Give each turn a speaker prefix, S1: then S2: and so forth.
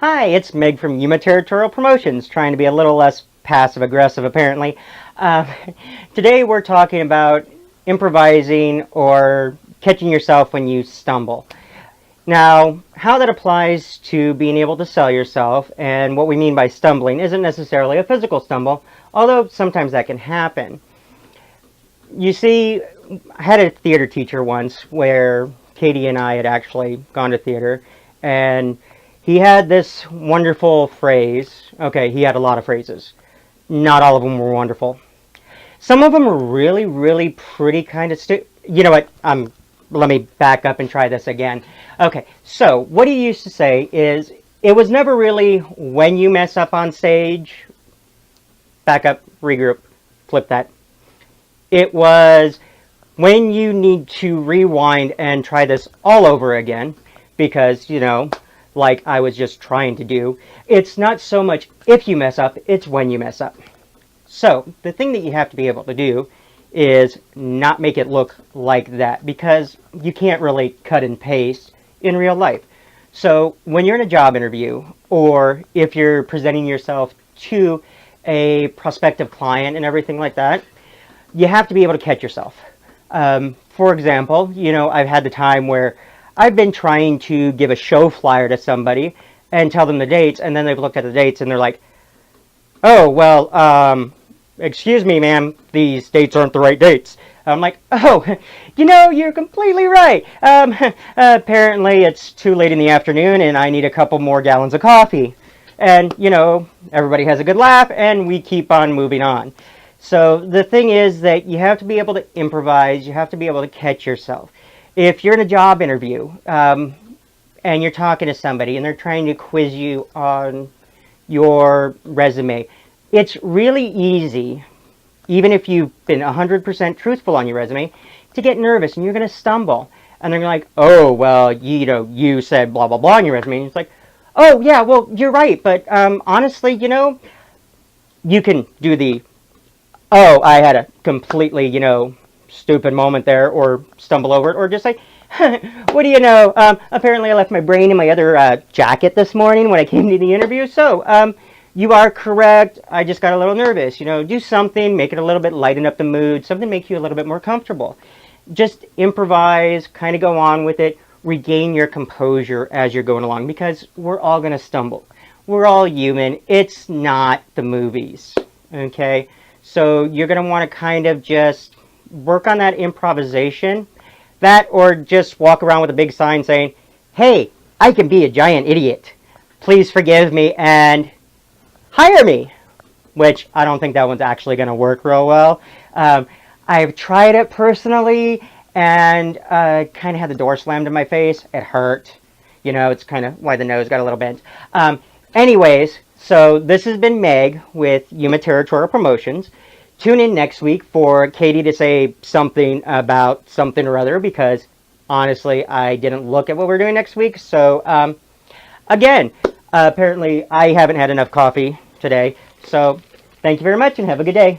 S1: Hi, it's Meg from Yuma Territorial Promotions, trying to be a little less passive-aggressive apparently. Uh, Today we're talking about improvising or catching yourself when you stumble. Now, how that applies to being able to sell yourself and what we mean by stumbling isn't necessarily a physical stumble, although sometimes that can happen. You see, I had a theater teacher once where Katie and I had actually gone to theater, and he had this wonderful phrase. Okay, he had a lot of phrases. Not all of them were wonderful. Some of them were really, really pretty kind of You know what? Let me back up and try this again. Okay, so what he used to say is, it was never really when you mess up on stage. Back up, regroup, flip that. It was when you need to rewind and try this all over again, because, like I was just trying to do, it's not so much if you mess up, it's when you mess up. So the thing that you have to be able to do is not make it look like that, because you can't really cut and paste in real life. So when you're in a job interview, or if you're presenting yourself to a prospective client and everything like that, you have to be able to catch yourself. For example, I've had the time where I've been trying to give a show flyer to somebody and tell them the dates, and then they've looked at the dates and they're like, oh, well, excuse me, ma'am, these dates aren't the right dates. I'm like, oh, you're completely right. Apparently it's too late in the afternoon and I need a couple more gallons of coffee. And, everybody has a good laugh and we keep on moving on. So the thing is that you have to be able to improvise. You have to be able to catch yourself. If you're in a job interview and you're talking to somebody and they're trying to quiz you on your resume, it's really easy, even if you've been 100% truthful on your resume, to get nervous and you're going to stumble. And then you're like, oh, well, you said blah, blah, blah on your resume. And it's like, oh, yeah, well, you're right. But honestly, you can do the, oh, I had a completely, stupid moment there, or stumble over it, or just say, what do you know? Apparently I left my brain in my other jacket this morning when I came to the interview. So you are correct. I just got a little nervous. Do something, make it a little bit, lighten up the mood, something make you a little bit more comfortable. Just improvise, kind of go on with it, regain your composure as you're going along, because we're all going to stumble. We're all human. It's not the movies, okay? So you're going to want to kind of just work on that improvisation. That, or just walk around with a big sign saying, hey, I can be a giant idiot. Please forgive me and hire me. Which I don't think that one's actually going to work real well. I've tried it personally and kind of had the door slammed in my face. It hurt. It's kind of why the nose got a little bent. Anyways, so this has been Meg with Yuma Territorial Promotions. Tune in next week for Katie to say something about something or other, because honestly, I didn't look at what we're doing next week. So, again, apparently I haven't had enough coffee today. So, thank you very much and have a good day.